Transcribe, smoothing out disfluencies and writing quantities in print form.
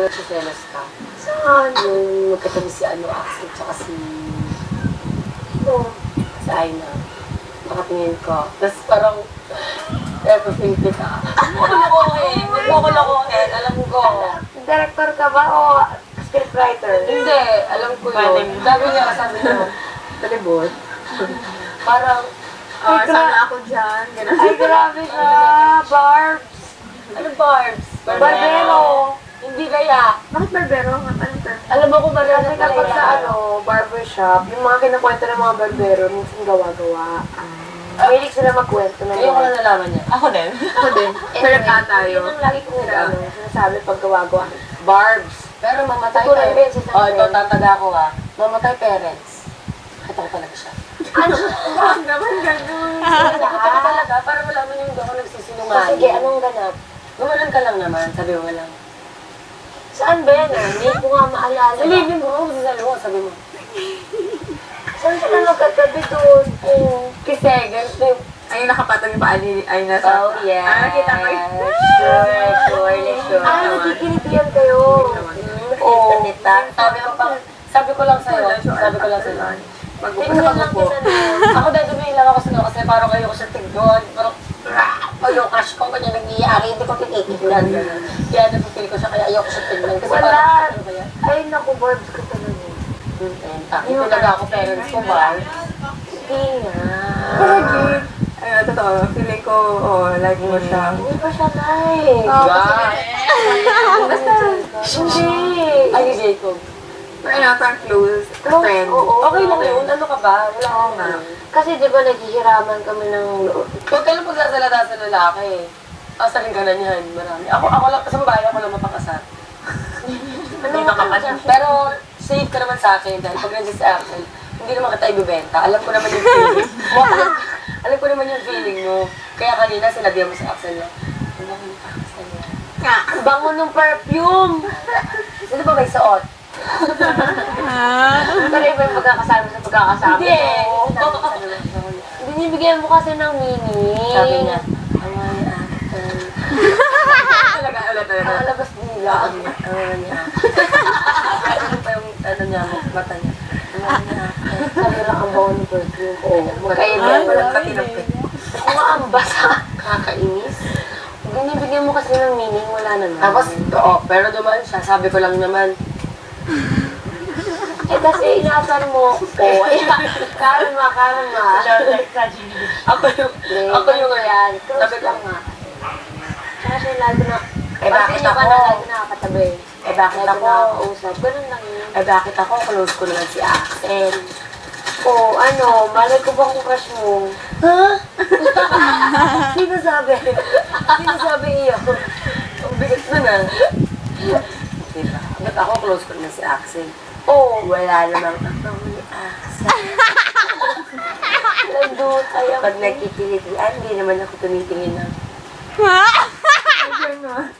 nagsiselos ka. Saan? Yung magkatabi si Axel, tsaka si Aina. Nakatingin ko. Tapos parang, pink kita. Magkukulakohin. Alam ko. Director ka ba o scriptwriter? Hindi. Alam ko yun. Sabi niya, talibot. Parang, sana ako dyan. Ay, grabe siya. Barbs. ano Barbs? Barbero. Hindi kaya. Bakit barbero? Anong term? Alam mo kung barbero Kasi kapag sa barbershop, yung mga kinukwento ng mga barbero, minsan gawa-gawa. Mahilig sila magkwento ng Ngayon ko lang nalaman niya. Ako din. Ako din. Sarap na tayo. Yun ang lagi kong sinasabi pag gawa-gawa. Barbs. Pero mamatay Tutuloy din si Oh, ito tataga ko Mamatay parents. Ito ko talaga siya. Ano? Bakit naman ganun? Ito ko talaga. Para malaman niyo hindi ako nagsisinungaling. Sige, anong ganap? Gumanon ka lang naman. Sabi mo lang. Saan ba yan? Hindi ko nga maalala. Sa living ko, sabi mo, sabi mo. Saan sila magkatabi doon? Kasi, ganito. Ay, nakapatong yung paa ni ay nasa. Oh, yeah. Nakita ko yun. Sure. Nakikinipian kayo. Oo. Sabi ko lang sa'yo. Mag-upo sa pag-upo. Ako dahil dumihin lang ako sa'yo kasi parang ayoko siya tignon. Parang, yung cash ko kanya nag-iari, hindi ko tititignan. Kaya napipili ko siya, kaya ayoko siya tignan. Kasi Wala. parang, ano ba yan? Ay, naku, Barbs ko talaga. Yung talaga ako, parents ko, Barbs. Hindi nga. Ay, totoo. Feeling ko, like mo siya. Hindi pa siya like. Basta, Hindi. Ay, Jacob. parang close. Friend. Oo. Okay lang yun, ano ka ba? Wala akong nga. Kasi di ba naghihiraman kami ng loob. Huwag ka lang pagsasalata sa lalaki. Asalin ka na niyan, marami. Ako lang, sa babae ako lang mapakasal. Ano ka pa siya? Pero safe ka naman sa akin dahil pag nandiyan si Axel, hindi naman kita ibibenta. Alam ko naman yung feeling. Alam ko naman yung feeling mo. Kaya kanina sinabihan mo si Axel na, ano ko yung Axel niya? Ang bango ng perfume! Sino ba may suot? Pero iba yung pagkakasama sa pagkakasama. Hindi. Binibigyan mo kasi ng mini. Sabi niya, ama ni Axel. Talaga, ulit. Nakalabas nila. Ama ni Axel. Ano pa yung ano niya, mata niya? Ama ni Axel. Sabi lang ang bango ng perfume. Oo. Magkaiba mo lang pati ng perfume. Kung ang basa, kakainis. Binibigyan mo kasi ng meaning, wala naman. Tapos, pero dumaan siya. Sabi ko lang naman, kasi inasar mo. Karma. Ako yung yan. sabi Close ko, lang nga. Tsaka siya lagi na, bakit ka ako? na lagi nakakatabi. Bakit Lagi ako? nakakausap. Ganun lang yun. Bakit ako? Close ko naman si Axel. Malay ko ba kung crush mo? Ha? Sino sabi? Sino sabi iyo? Ang bigat na na. Diba? Ba't ako close ko naman si Axel? Wala namang ako ni Axel. Nandun, ayaw. Pag nagkikiligan, hindi naman ako tumitingin ng Ganun.